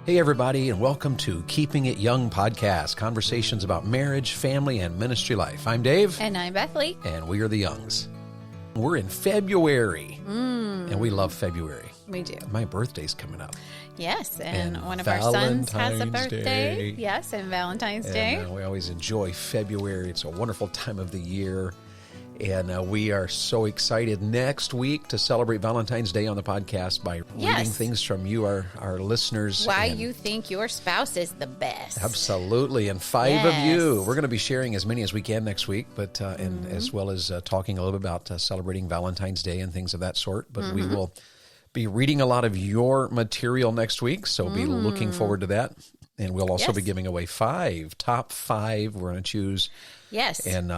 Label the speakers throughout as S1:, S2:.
S1: Hey, everybody, and welcome to Keeping It Young podcast, conversations about marriage, family, and ministry life. I'm Dave.
S2: And I'm Bethany.
S1: And we are the Youngs. We're in February, and we love February.
S2: We do.
S1: My birthday's coming up.
S2: Yes, and one of our sons has a birthday.
S1: Day.
S2: Yes, and Valentine's Day.
S1: We always enjoy February. It's a wonderful time of the year. And we are so excited next week to celebrate Valentine's Day on the podcast by reading things from you, our listeners.
S2: Why you think your spouse is the best.
S1: Absolutely. And five of you. We're going to be sharing as many as we can next week, but and as well as talking a little bit about celebrating Valentine's Day and things of that sort. But we will be reading a lot of your material next week, so be looking forward to that. And we'll also be giving away top five. We're going to choose.
S2: Yes.
S1: And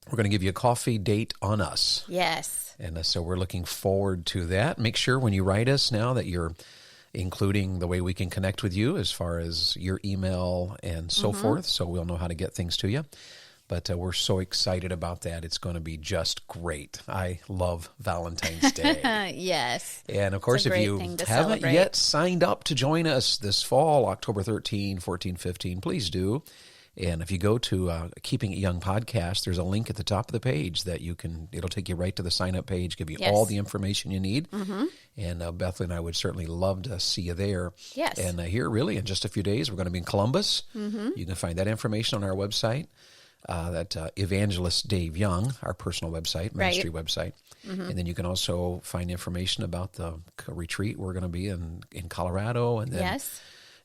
S1: we're going to give you a coffee date on us.
S2: Yes.
S1: And so we're looking forward to that. Make sure when you write us now that you're including the way we can connect with you as far as your email and so forth, so we'll know how to get things to you. But we're so excited about that. It's going to be just great. I love Valentine's Day.
S2: Yes.
S1: And, of course, if you haven't yet signed up to join us this fall, October 13, 14, 15, please do. And if you go to Keeping It Young podcast, there's a link at the top of the page that it'll take you right to the sign-up page, give you all the information you need. And Bethany and I would certainly love to see you there.
S2: Yes.
S1: And here, really, in just a few days, we're going to be in Columbus. You can find that information on our website, that Evangelist Dave Young, our personal website, ministry website. And then you can also find information about the retreat we're going to be in Colorado. And then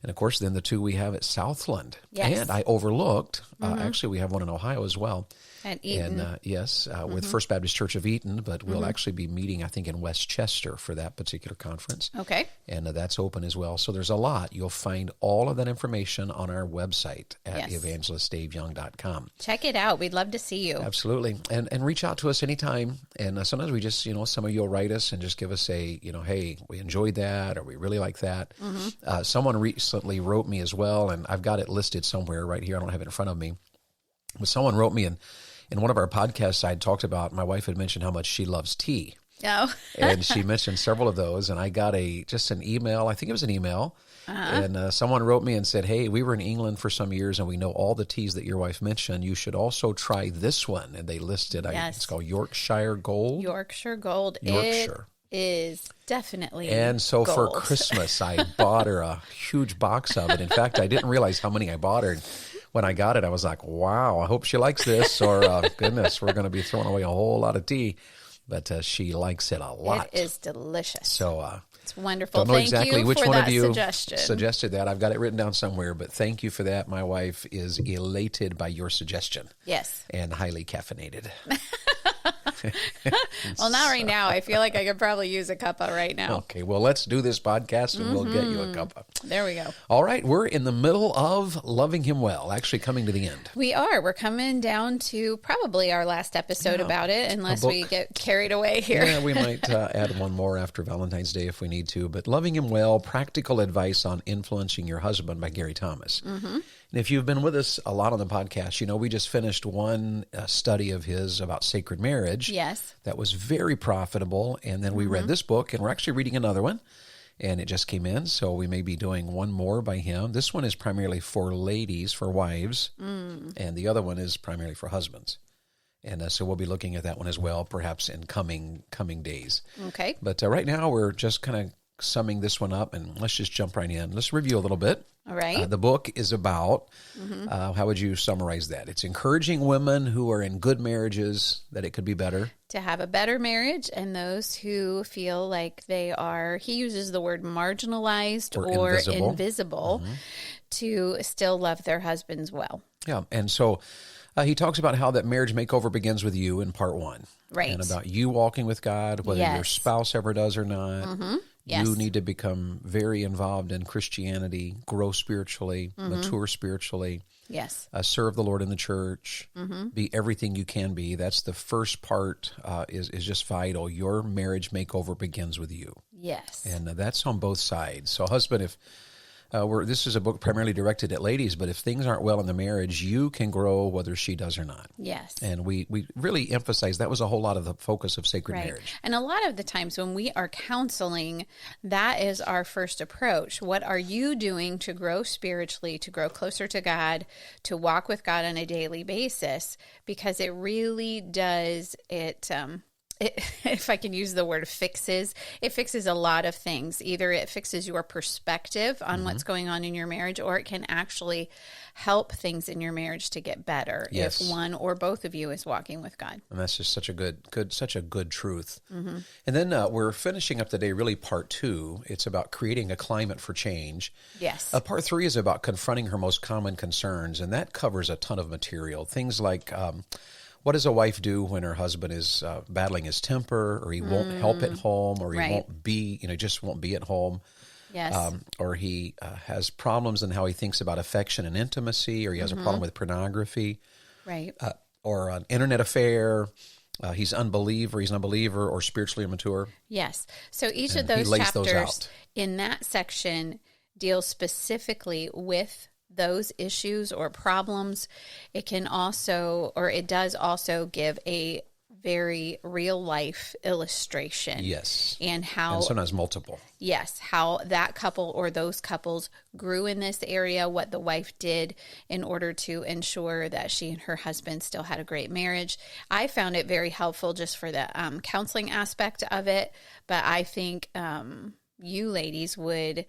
S1: and, of course, then the two we have at Southland.
S2: Yes.
S1: And I overlooked, actually, we have one in Ohio as well.
S2: At Eaton.
S1: And, with First Baptist Church of Eaton, but we'll actually be meeting, I think, in Westchester for that particular conference.
S2: Okay.
S1: And that's open as well. So there's a lot. You'll find all of that information on our website at evangelistdaveyoung.com.
S2: Check it out. We'd love to see you.
S1: Absolutely. And reach out to us anytime. And sometimes we just, some of you will write us and just give us hey, we enjoyed that or we really like that. Someone recently wrote me as well, and I've got it listed somewhere right here. I don't have it in front of me. But someone wrote me in one of our podcasts, I talked about, my wife had mentioned how much she loves tea.
S2: Oh.
S1: And she mentioned several of those, and I got just an email, I think it was an email, and someone wrote me and said, hey, we were in England for some years, and we know all the teas that your wife mentioned. You should also try this one. And they listed, it's called Yorkshire Gold.
S2: Yorkshire Gold.
S1: Yorkshire.
S2: It is definitely
S1: And so
S2: gold.
S1: For Christmas, I bought her a huge box of it. In fact, I didn't realize how many I bought her. When I got it, I was like, wow, I hope she likes this, or goodness, we're going to be throwing away a whole lot of tea. But she likes it a lot.
S2: It is delicious.
S1: So
S2: it's wonderful.
S1: Don't know
S2: Thank
S1: exactly
S2: you
S1: which
S2: for
S1: one
S2: that
S1: of you
S2: suggestion.
S1: suggested that. I've got it written down somewhere, but thank you for that. My wife is elated by your suggestion.
S2: Yes.
S1: And highly caffeinated.
S2: Well, not right now. I feel like I could probably use a cuppa right now.
S1: Okay, well, let's do this podcast and we'll get you a cuppa.
S2: There we go.
S1: All right, we're in the middle of Loving Him Well, actually coming to the end.
S2: We are. We're coming down to probably our last episode about it, unless we get carried away here.
S1: Yeah, we might add one more after Valentine's Day if we need to. But Loving Him Well, Practical Advice on Influencing Your Husband by Gary Thomas. And if you've been with us a lot on the podcast, we just finished one study of his about sacred marriage.
S2: Yes.
S1: That was very profitable. And then we read this book, and we're actually reading another one. And it just came in, so we may be doing one more by him. This one is primarily for ladies, for wives, and the other one is primarily for husbands. And so we'll be looking at that one as well, perhaps in coming days.
S2: Okay.
S1: But right now, we're just kind of summing this one up, and let's just jump right in. Let's review a little bit.
S2: All right.
S1: The book is about, how would you summarize that? It's encouraging women who are in good marriages that it could be better.
S2: To have a better marriage, and those who feel like they are, he uses the word marginalized or invisible to still love their husbands well.
S1: Yeah, and so he talks about how that marriage makeover begins with you in part 1.
S2: Right.
S1: And about you walking with God, whether your spouse ever does or not.
S2: Yes.
S1: You need to become very involved in Christianity, grow spiritually, mature spiritually.
S2: Yes.
S1: Serve the Lord in the church. Be everything you can be. That's the first part is just vital. Your marriage makeover begins with you.
S2: Yes.
S1: And that's on both sides. So husband, if This is a book primarily directed at ladies, but if things aren't well in the marriage, you can grow whether she does or not.
S2: Yes.
S1: And we really emphasize that was a whole lot of the focus of Sacred Marriage.
S2: And a lot of the times when we are counseling, that is our first approach. What are you doing to grow spiritually, to grow closer to God, to walk with God on a daily basis? Because it really does, if I can use the word it fixes a lot of things. Either it fixes your perspective on what's going on in your marriage, or it can actually help things in your marriage to get better if one or both of you is walking with God.
S1: And that's just such a good truth. Mm-hmm. And then we're finishing up today, really part 2. It's about creating a climate for change.
S2: Yes.
S1: Part 3 is about confronting her most common concerns, and that covers a ton of material. Things like what does a wife do when her husband is battling his temper, or he won't help at home, or he won't be, just won't be at home?
S2: Yes.
S1: Or he has problems in how he thinks about affection and intimacy, or he has a problem with pornography.
S2: Right.
S1: Or an internet affair. He's an unbeliever, or spiritually immature.
S2: Yes. So each of those chapters in that section deals specifically with those issues or problems. It can also, or it does also give a very real life illustration.
S1: Yes.
S2: And
S1: sometimes multiple.
S2: Yes. How that couple or those couples grew in this area, what the wife did in order to ensure that she and her husband still had a great marriage. I found it very helpful just for the counseling aspect of it, but I think you ladies would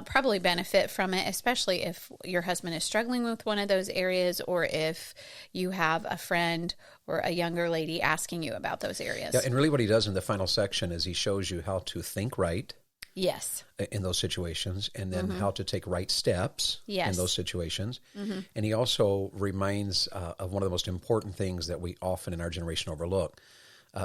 S2: probably benefit from it, especially if your husband is struggling with one of those areas, or if you have a friend or a younger lady asking you about those areas.
S1: Yeah, and really what he does in the final section is he shows you how to think right.
S2: Yes.
S1: In those situations, and then how to take right steps in those situations. Mm-hmm. And he also reminds of one of the most important things that we often in our generation overlook,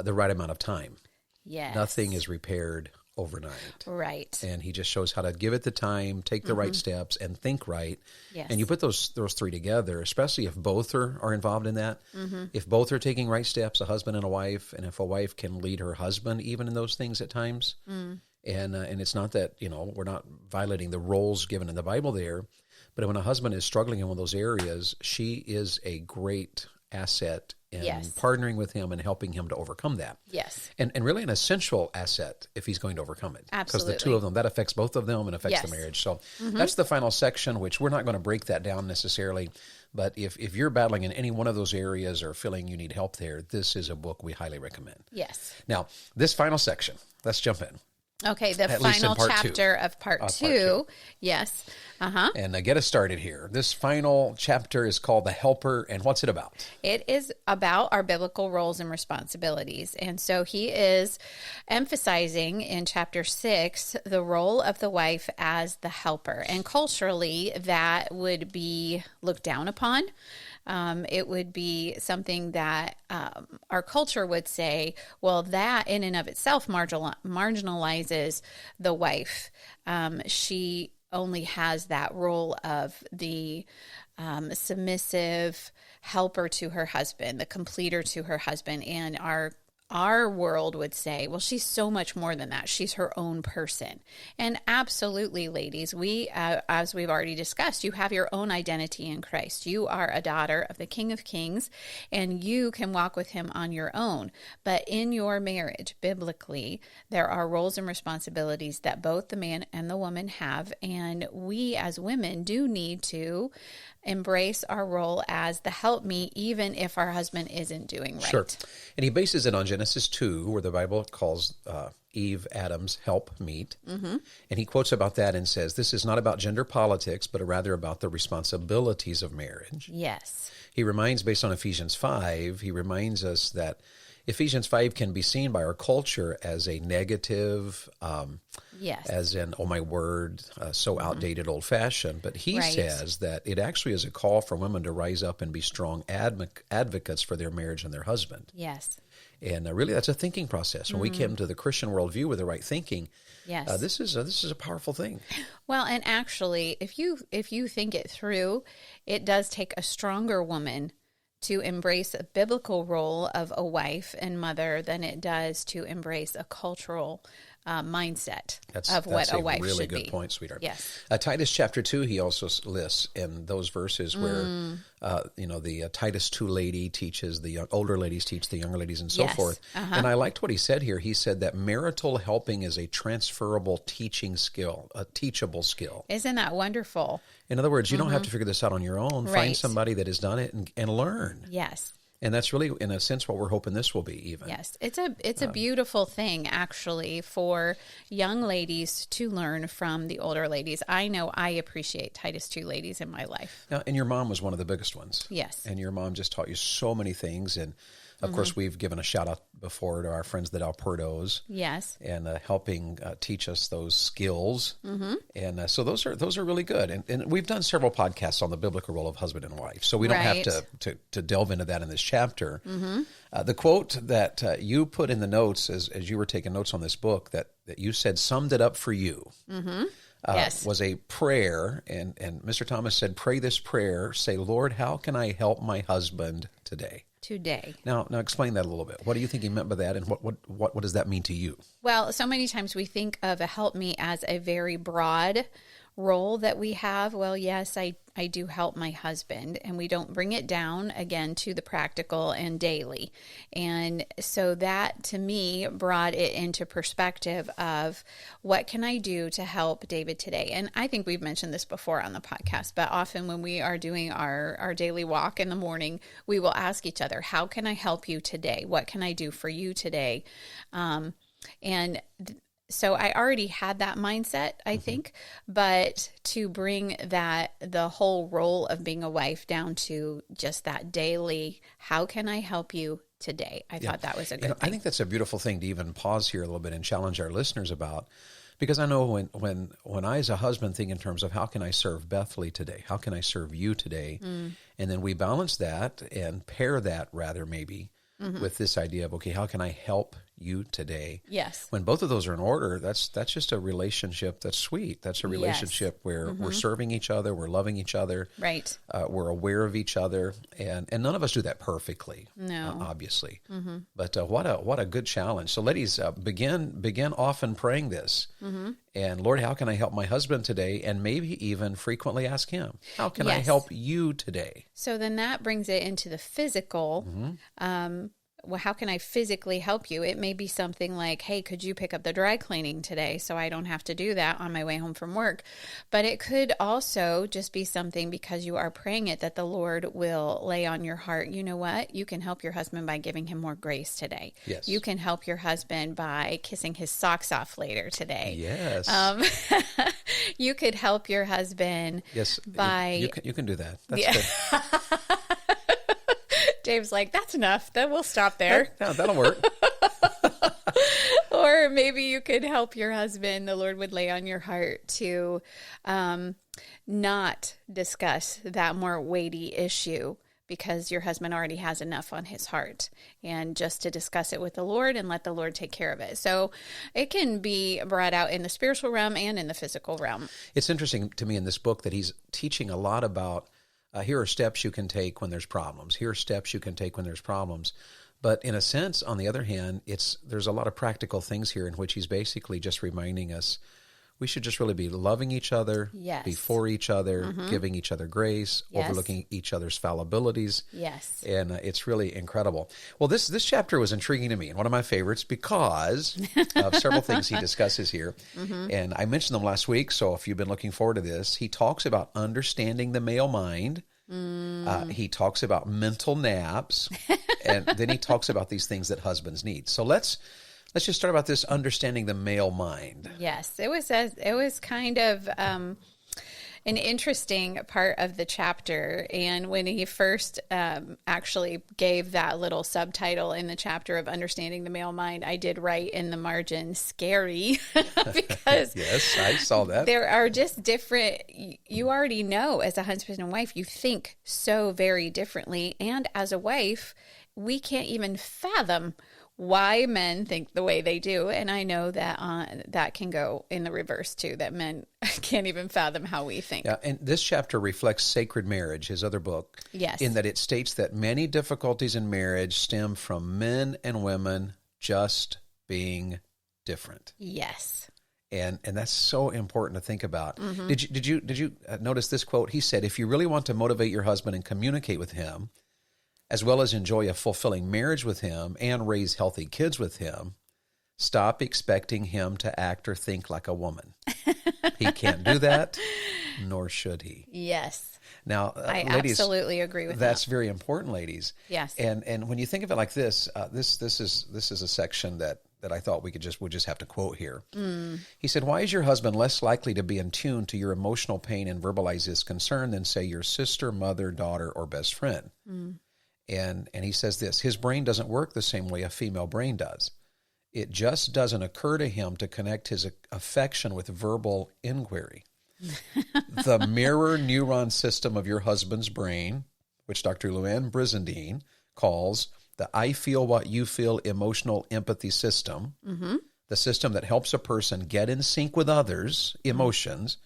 S1: the right amount of time.
S2: Yes.
S1: Nothing is repaired overnight.
S2: Right.
S1: And he just shows how to give it the time, take the right steps, and think right.
S2: Yes.
S1: And you put those 3 together, especially if both are involved in that. Mm-hmm. If both are taking right steps, a husband and a wife, and if a wife can lead her husband even in those things at times. And it's not that, we're not violating the roles given in the Bible there, but when a husband is struggling in one of those areas, she is a great asset in partnering with him and helping him to overcome that.
S2: Yes.
S1: And really an essential asset if he's going to overcome it.
S2: Absolutely.
S1: Because the two of them, that affects both of them and affects the marriage. So that's the final section, which we're not going to break that down necessarily. But if you're battling in any one of those areas or feeling you need help there, this is a book we highly recommend.
S2: Yes.
S1: Now, this final section, let's jump in.
S2: Okay, the final chapter of part 2. Yes.
S1: And get us started here. This final chapter is called The Helper, and what's it about?
S2: It is about our biblical roles and responsibilities. And so he is emphasizing in chapter 6 the role of the wife as the helper. And culturally, that would be looked down upon. It would be something that our culture would say, well, that in and of itself marginalizes the wife. She only has that role of the submissive helper to her husband, the completer to her husband, and our world would say, well, she's so much more than that. She's her own person. And absolutely, ladies, we, as we've already discussed, you have your own identity in Christ. You are a daughter of the King of Kings, and you can walk with him on your own. But in your marriage, biblically, there are roles and responsibilities that both the man and the woman have. And we as women do need to embrace our role as the helpmeet, even if our husband isn't doing right.
S1: Sure. And he bases it on Genesis 2, where the Bible calls Eve Adam's helpmeet. Mm-hmm. And he quotes about that and says, this is not about gender politics, but rather about the responsibilities of marriage.
S2: Yes.
S1: He reminds, based on Ephesians 5, he reminds us that Ephesians 5 can be seen by our culture as a negative, as in, oh my word, so outdated, old-fashioned. But he says that it actually is a call for women to rise up and be strong advocates for their marriage and their husband.
S2: Yes.
S1: And really, that's a thinking process. When we came to the Christian worldview with the right thinking, this is a powerful thing.
S2: Well, and actually, if you think it through, it does take a stronger woman to embrace a biblical role of a wife and mother than it does to embrace a cultural mindset
S1: That's
S2: of what a wife
S1: really
S2: should
S1: good
S2: be.
S1: point, sweetheart.
S2: Yes.
S1: Titus chapter 2, he also lists in those verses where, the Titus 2 lady teaches older ladies teach the younger ladies and so
S2: Yes.
S1: forth. And I liked what he said here. He said that marital helping is a transferable teaching skill, a teachable skill.
S2: Isn't that wonderful?
S1: In other words, you don't have to figure this out on your own.
S2: Right.
S1: Find somebody that has done it and learn.
S2: Yes.
S1: And that's really, in a sense, what we're hoping this will be even.
S2: Yes, it's a beautiful thing, actually, for young ladies to learn from the older ladies. I know I appreciate Titus 2 ladies in my life.
S1: Now, and your mom was one of the biggest ones.
S2: Yes.
S1: And your mom just taught you so many things. And, of course, we've given a shout out before to our friends, the Alpertos.
S2: Yes.
S1: And helping teach us those skills. And so those are really good. And we've done several podcasts on the biblical role of husband and wife. So we don't have to delve into that in this chapter. The quote that you put in the notes as you were taking notes on this book that you said summed it up for you.
S2: Yes.
S1: Was a prayer. And Mr. Thomas said, pray this prayer. Say, Lord, how can I help my husband today? Now explain that a little bit. What do you think he meant by that, and what does that mean to you?
S2: Well, so many times we think of a help me as a very broad role that we have. Well, yes, I do help my husband, and we don't bring it down again to the practical and daily. And so that to me brought it into perspective of what can I do to help David today? And I think we've mentioned this before on the podcast, but often when we are doing our daily walk in the morning, we will ask each other, how can I help you today? What can I do for you today? So I already had that mindset, I think, but to bring the whole role of being a wife down to just that daily, how can I help you today? I thought that was a good thing.
S1: I think that's a beautiful thing to even pause here a little bit and challenge our listeners about, because I know when I as a husband think in terms of how can I serve Bethany today? How can I serve you today? And then we balance that and pair that rather maybe with this idea of, okay, how can I help you today?
S2: Yes.
S1: When both of those are in order, that's just a relationship that's sweet. That's a relationship where we're serving each other, we're loving each other.
S2: Right.
S1: We're aware of each other, and none of us do that perfectly.
S2: No.
S1: Obviously. But what a good challenge. So ladies, begin often praying this. And Lord, how can I help my husband today? And maybe even frequently ask him, how can I help you today?
S2: So then that brings it into the physical. Well, how can I physically help you? It may be something like, hey, could you pick up the dry cleaning today so I don't have to do that on my way home from work? But it could also just be something, because you are praying it, that the Lord will lay on your heart. You know what? You can help your husband by giving him more grace today.
S1: Yes.
S2: You can help your husband by kissing his socks off later today.
S1: Yes.
S2: You could help your husband by...
S1: You can do that. That's good.
S2: Dave's like, that's enough. Then we'll stop there.
S1: No, that'll work.
S2: Or maybe you could help your husband. The Lord would lay on your heart to not discuss that more weighty issue, because your husband already has enough on his heart, and just to discuss it with the Lord and let the Lord take care of it. So it can be brought out in the spiritual realm and in the physical realm.
S1: It's interesting to me in this book that he's teaching a lot about here are steps you can take when there's problems. Here are steps you can take when there's problems. But in a sense, on the other hand, there's a lot of practical things here in which he's basically just reminding us we should just really be loving each other, be for each other, giving each other grace, overlooking each other's fallibilities.
S2: Yes.
S1: And it's really incredible. Well, this chapter was intriguing to me, and one of my favorites because of several things he discusses here. And I mentioned them last week, so if you've been looking forward to this, he talks about understanding the male mind. He talks about mental naps, and then he talks about these things that husbands need. So let's just start about this understanding the male mind.
S2: Yes, it was kind of an interesting part of the chapter. And when he first actually gave that little subtitle in the chapter of understanding the male mind, I did write in the margin, scary, because
S1: yes, I saw that.
S2: There are just different, you already know as a husband and wife, you think so very differently. And as a wife, we can't even fathom why men think the way they do. And I know that that can go in the reverse too, that men can't even fathom how we think.
S1: Yeah, and this chapter reflects Sacred Marriage, his other book, in that it states that many difficulties in marriage stem from men and women just being different.
S2: Yes.
S1: And that's so important to think about. Did you notice this quote? He said, if you really want to motivate your husband and communicate with him, as well as enjoy a fulfilling marriage with him and raise healthy kids with him, stop expecting him to act or think like a woman. He can't do that, nor should he.
S2: Yes.
S1: Now,
S2: I
S1: ladies,
S2: absolutely agree with that.
S1: That's very important, ladies.
S2: Yes.
S1: And when you think of it like this, this is a section that I thought we'll just have to quote here. He said, why is your husband less likely to be in tune to your emotional pain and verbalize his concern than, say, your sister, mother, daughter, or best friend? And he says this, his brain doesn't work the same way a female brain does. It just doesn't occur to him to connect his affection with verbal inquiry. The mirror neuron system of your husband's brain, which Dr. Luann Brizendine calls the I feel what you feel emotional empathy system, the system that helps a person get in sync with others' emotions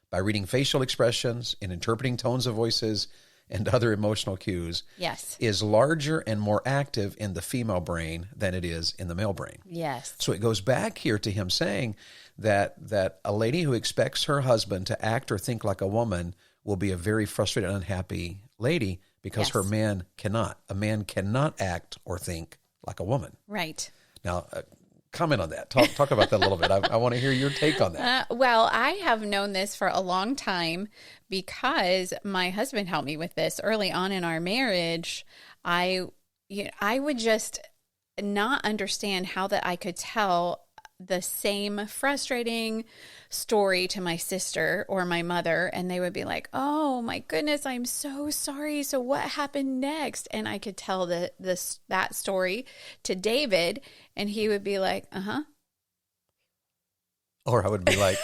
S1: by reading facial expressions and interpreting tones of voices and other emotional cues,
S2: yes,
S1: is larger and more active in the female brain than it is in the male brain.
S2: Yes.
S1: So it goes back here to him saying that a lady who expects her husband to act or think like a woman will be a very frustrated, unhappy lady because her man cannot. A man cannot act or think like a woman.
S2: Right.
S1: Now, comment on that. Talk about that a little bit. I want to hear your take on that.
S2: Well, I have known this for a long time because my husband helped me with this early on in our marriage. I would just not understand how that I could tell the same frustrating story to my sister or my mother, and they would be like, oh my goodness, I'm so sorry. So what happened next? And I could tell that story to David, and he would be like, uh-huh.
S1: Or I would be like,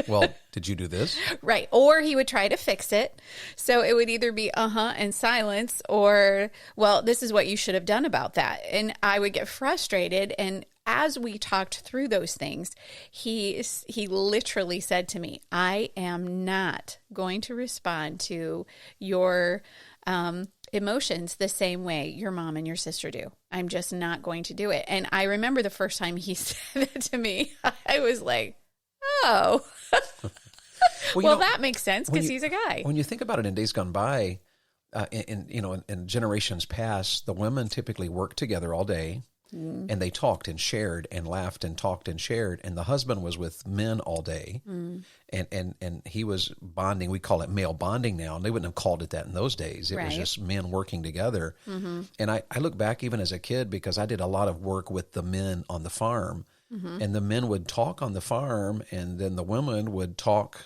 S1: well, did you do this?
S2: Right. Or he would try to fix it. So it would either be uh-huh and silence, or, well, this is what you should have done about that. And I would get frustrated. And as we talked through those things, he literally said to me, I am not going to respond to your emotions the same way your mom and your sister do. I'm just not going to do it. And I remember the first time he said that to me, I was like, oh, well, that makes sense because he's a guy.
S1: When you think about it, in days gone by, in generations past, the women typically worked together all day, and they talked and shared and laughed and talked and shared, and the husband was with men all day, and he was bonding. We call it male bonding now, and they wouldn't have called it that in those days. It was just men working together. And I look back even as a kid because I did a lot of work with the men on the farm. And the men would talk on the farm, and then the women would talk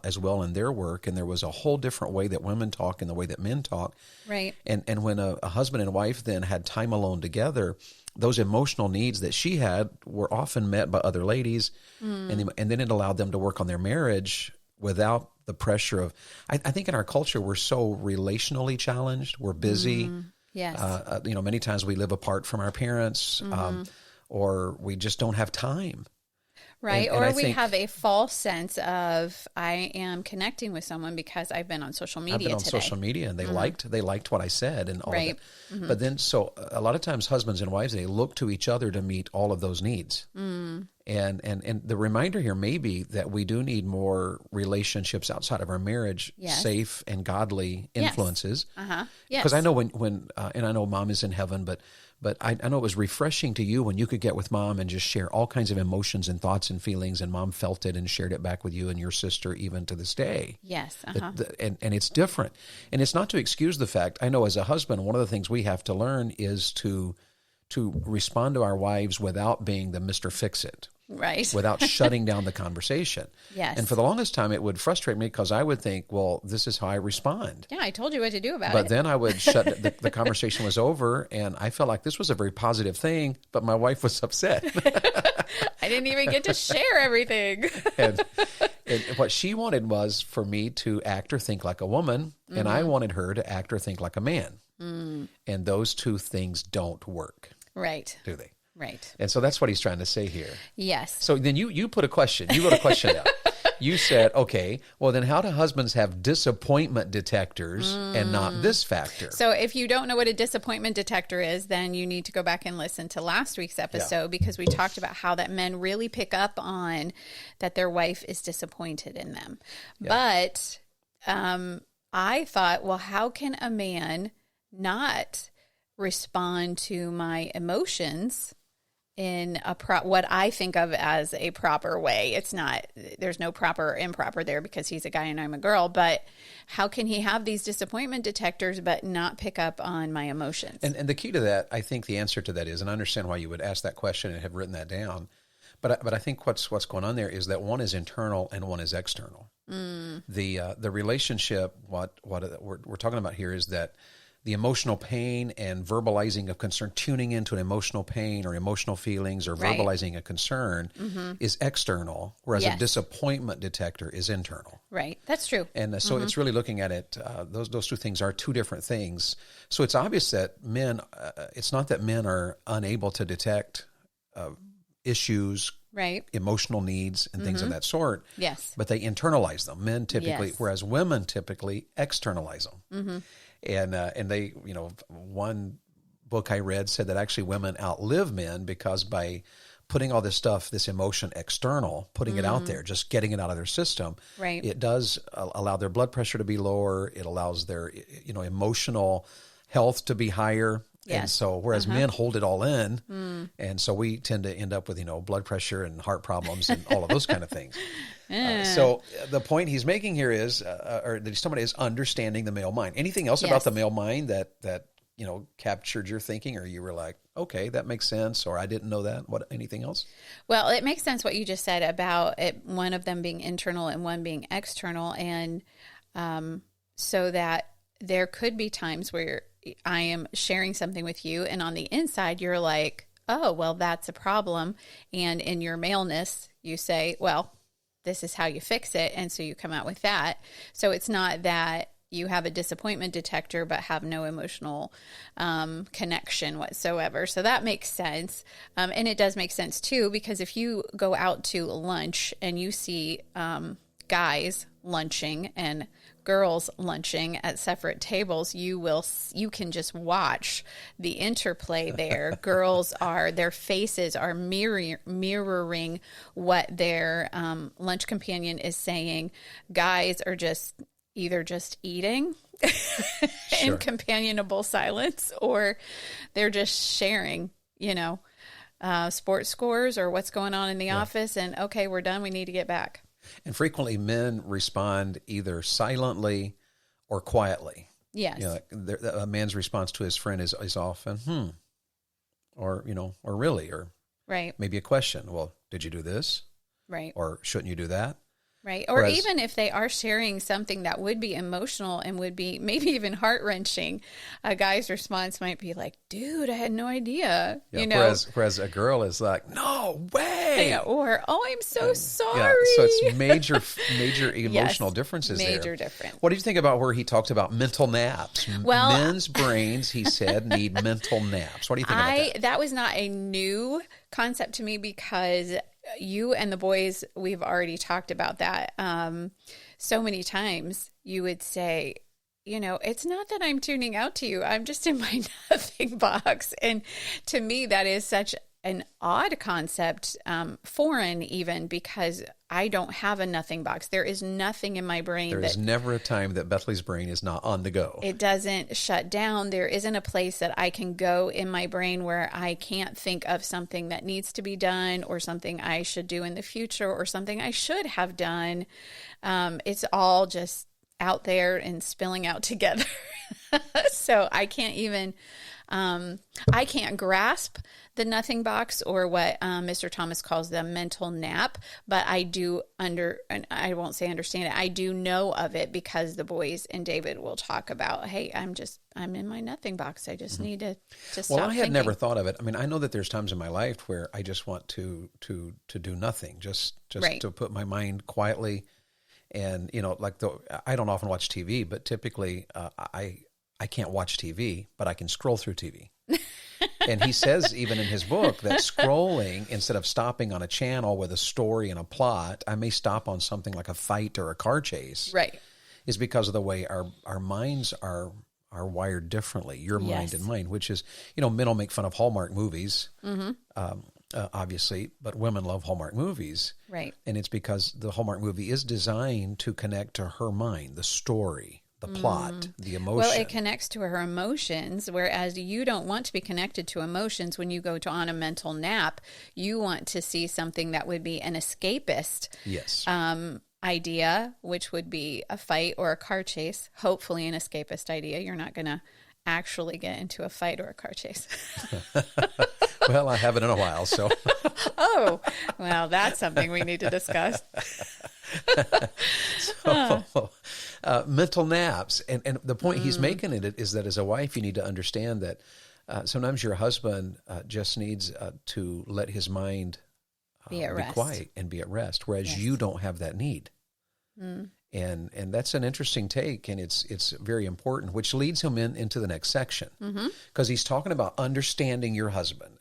S1: as well in their work. And there was a whole different way that women talk and the way that men talk.
S2: Right.
S1: And when a husband and wife then had time alone together, those emotional needs that she had were often met by other ladies. And then it allowed them to work on their marriage without the pressure of, I think in our culture, we're so relationally challenged. We're busy.
S2: Yes.
S1: Many times we live apart from our parents. Or we just don't have time.
S2: Right. Or we have a false sense of I am connecting with someone because I've been on social media today.
S1: I've been on social media and they liked what I said and all of that. But then, so a lot of times husbands and wives, they look to each other to meet all of those needs. And the reminder here may be that we do need more relationships outside of our marriage, safe and godly influences.
S2: Yes.
S1: Because I know when and I know mom is in heaven, but I know it was refreshing to you when you could get with mom and just share all kinds of emotions and thoughts and feelings, and mom felt it and shared it back with you and your sister even to this day.
S2: Yes.
S1: And it's different. And it's not to excuse the fact, I know as a husband, one of the things we have to learn is to respond to our wives without being the Mr. Fix-It.
S2: Right.
S1: Without shutting down the conversation.
S2: Yes.
S1: And for the longest time, it would frustrate me because I would think, well, this is how I respond.
S2: Yeah, I told you what to do about it.
S1: But then I would shut, the conversation was over, and I felt like this was a very positive thing, but my wife was upset.
S2: I didn't even get to share everything.
S1: and what she wanted was for me to act or think like a woman, and I wanted her to act or think like a man. And those two things don't work.
S2: Right.
S1: Do they?
S2: Right.
S1: And so that's what he's trying to say here.
S2: Yes.
S1: So then you put a question. You wrote a question down. You said, okay, well then how do husbands have disappointment detectors and not this factor?
S2: So if you don't know what a disappointment detector is, then you need to go back and listen to last week's episode because we talked about how that men really pick up on that their wife is disappointed in them. Yeah. But I thought, well, how can a man not respond to my emotions in what I think of as a proper way? It's not, there's no proper or improper there because he's a guy and I'm a girl, but how can he have these disappointment detectors but not pick up on my emotions?
S1: And the key to that, I think the answer to that is, and I understand why you would ask that question and have written that down, but I think what's going on there is that one is internal and one is external. The relationship, what we're talking about here is that the emotional pain and verbalizing of concern, tuning into an emotional pain or emotional feelings or verbalizing a concern is external, whereas a disappointment detector is internal.
S2: Right. That's true.
S1: And so it's really looking at it, those two things are two different things. So it's obvious that men, it's not that men are unable to detect issues, emotional needs and things of that sort.
S2: Yes.
S1: But they internalize them. Men typically, whereas women typically externalize them. And they, one book I read said that actually women outlive men because by putting all this stuff, this emotion external, putting it out there, just getting it out of their system, it does allow their blood pressure to be lower. It allows their, emotional health to be higher. Yes. And so, whereas men hold it all in, and so we tend to end up with, blood pressure and heart problems and all of those kind of things. So the point he's making here is, or that somebody is understanding the male mind. Anything else about the male mind that captured your thinking, or you were like, okay, that makes sense, or I didn't know that? What? Anything else?
S2: Well, it makes sense what you just said about it, one of them being internal and one being external, and so that there could be times where I am sharing something with you, and on the inside, you're like, oh, well, that's a problem. And in your maleness, you say, well, this is how you fix it. And so you come out with that. So it's not that you have a disappointment detector, but have no emotional connection whatsoever. So that makes sense. And it does make sense too, because if you go out to lunch and you see guys lunching and girls lunching at separate tables, you can just watch the interplay there. Their faces are mirroring what their lunch companion is saying. Guys are either just eating in companionable silence, or they're just sharing, sports scores or what's going on in the office, and okay, we're done, we need to get back.
S1: And frequently men respond either silently or quietly.
S2: Yes.
S1: A man's response to his friend is often, or really, or maybe a question. Well, did you do this?
S2: Right.
S1: Or shouldn't you do that?
S2: Right. Or even if they are sharing something that would be emotional and would be maybe even heart-wrenching, a guy's response might be like, dude, I had no idea.
S1: Yeah, whereas a girl is like, no way.
S2: Yeah, or, oh, I'm so sorry.
S1: Yeah, so it's major emotional differences there.
S2: Major difference.
S1: What do you think about where he talked about mental naps? Well, men's brains, he said, need mental naps. What do you think about that?
S2: That was not a new concept to me, because you and the boys, we've already talked about that so many times. You would say, it's not that I'm tuning out to you. I'm just in my nothing box. And to me, that is such an odd concept, foreign even, because I don't have a nothing box. There is nothing in my brain.
S1: There is never a time that Bethley's brain is not on the go.
S2: It doesn't shut down. There isn't a place that I can go in my brain where I can't think of something that needs to be done, or something I should do in the future, or something I should have done. It's all just out there and spilling out together. So I can't even... I can't grasp the nothing box, or what Mr. Thomas calls the mental nap, but I do and I won't say understand it. I do know of it, because the boys and David will talk about, hey, I'm in my nothing box. I just need to stop
S1: Well, I had
S2: thinking.
S1: never thought of it. I mean, I know that there's times in my life where I just want to do nothing, just to put my mind quietly, and I don't often watch TV, but typically I can't watch TV, but I can scroll through TV. And he says even in his book that scrolling, instead of stopping on a channel with a story and a plot, I may stop on something like a fight or a car chase.
S2: Right.
S1: Is because of the way our minds are wired differently, your mind and mine, which is, men will make fun of Hallmark movies, obviously, but women love Hallmark movies.
S2: Right.
S1: And it's because the Hallmark movie is designed to connect to her mind, the story, the plot, the emotion.
S2: Well, it connects to her emotions, whereas you don't want to be connected to emotions when you go on a mental nap. You want to see something that would be an escapist.
S1: Yes.
S2: Idea, which would be a fight or a car chase, hopefully an escapist idea. You're not going to actually get into a fight or a car chase.
S1: Well, I haven't in a while, so.
S2: Oh, well, that's something we need to discuss.
S1: Mental naps. And the point he's making it is that as a wife, you need to understand that sometimes your husband just needs to let his mind be quiet and be at rest, whereas you don't have that need. And that's an interesting take, and it's very important, which leads him into the next section, because he's talking about understanding your husband,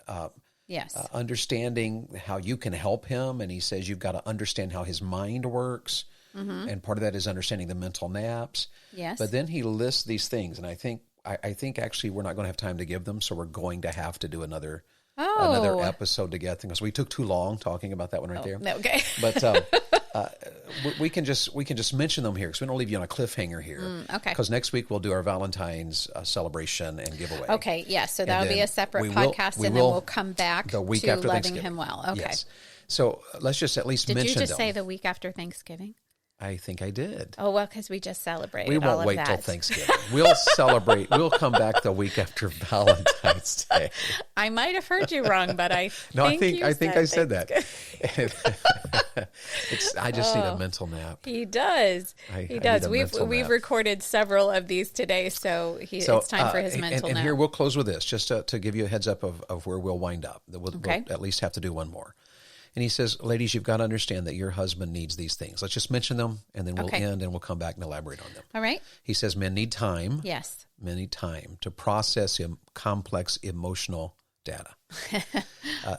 S1: understanding how you can help him, and he says you've got to understand how his mind works, and part of that is understanding the mental naps.
S2: Yes.
S1: But then he lists these things, and I think actually we're not going to have time to give them, so we're going to have to do another episode to get them, because we took too long talking about that one right there.
S2: Okay.
S1: But we can just mention them here, because we don't leave you on a cliffhanger here.
S2: Okay.
S1: Because next week we'll do our Valentine's celebration and giveaway.
S2: Okay. Yes. So that'll be a separate podcast, and then we'll come back
S1: the week
S2: to
S1: after
S2: loving him well. Okay.
S1: Yes. So let's just at least mention them.
S2: Did you just say the week after Thanksgiving?
S1: I think I did.
S2: Oh, well, because we just celebrated.
S1: We won't wait till Thanksgiving. We'll celebrate. We'll come back the week after Valentine's Day.
S2: I might have heard you wrong, but I
S1: think I said that. I just need a mental nap.
S2: He does. He does. We've recorded several of these today, so it's time for his mental nap.
S1: And here we'll close with this, just to give you a heads up of where we'll wind up. We'll at least have to do one more. And he says, ladies, you've got to understand that your husband needs these things. Let's just mention them, and then we'll end, and we'll come back and elaborate on them.
S2: All right.
S1: He says men need time.
S2: Yes.
S1: Men need time to process complex emotional data.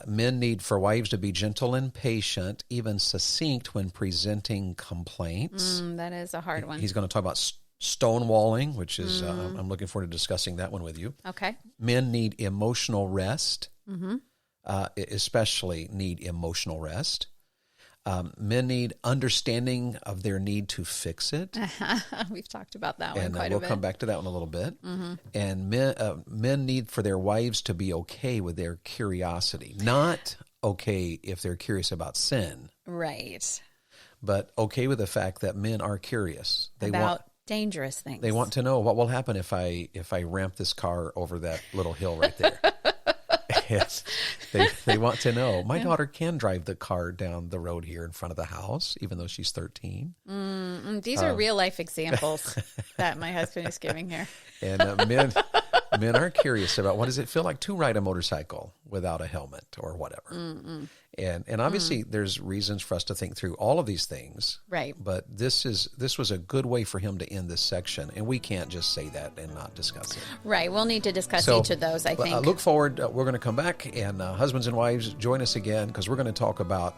S1: Men need for wives to be gentle and patient, even succinct when presenting complaints.
S2: That is a hard one.
S1: He's going to talk about stonewalling, which is, I'm looking forward to discussing that one with you.
S2: Okay.
S1: Men need emotional rest. Especially need emotional rest. Men need understanding of their need to fix it.
S2: We've talked about that one quite a bit.
S1: And we'll come back to that one a little bit. And men need for their wives to be okay with their curiosity. Not okay if they're curious about sin.
S2: Right.
S1: But okay with the fact that men are curious. They
S2: want dangerous things.
S1: They want to know what will happen if I ramp this car over that little hill right there. Yes, they want to know. My daughter can drive the car down the road here in front of the house, even though she's 13.
S2: These are real life examples that my husband is giving here.
S1: And men are curious about what does it feel like to ride a motorcycle without a helmet or whatever. And obviously there's reasons for us to think through all of these things.
S2: Right.
S1: But this was a good way for him to end this section, and we can't just say that and not discuss it.
S2: Right. We'll need to discuss each of those, I think.
S1: Look forward. We're going to come back, and husbands and wives, join us again, because we're going to talk about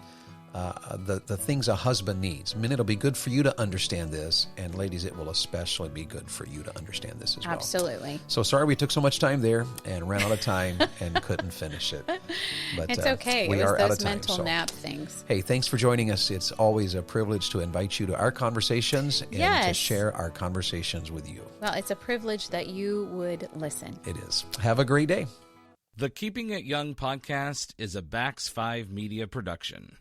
S1: the things a husband needs. Men, it'll be good for you to understand this, and ladies, it will especially be good for you to understand this as well.
S2: Absolutely.
S1: So sorry we took so much time there and ran out of time and couldn't finish it. But
S2: it's okay.
S1: We
S2: it was
S1: are out
S2: those
S1: of time,
S2: mental nap things.
S1: Hey, thanks for joining us. It's always a privilege to invite you to our conversations and to share our conversations with you.
S2: Well, it's a privilege that you would listen.
S1: It is. Have a great day.
S3: The Keeping It Young podcast is a Bax 5 Media production.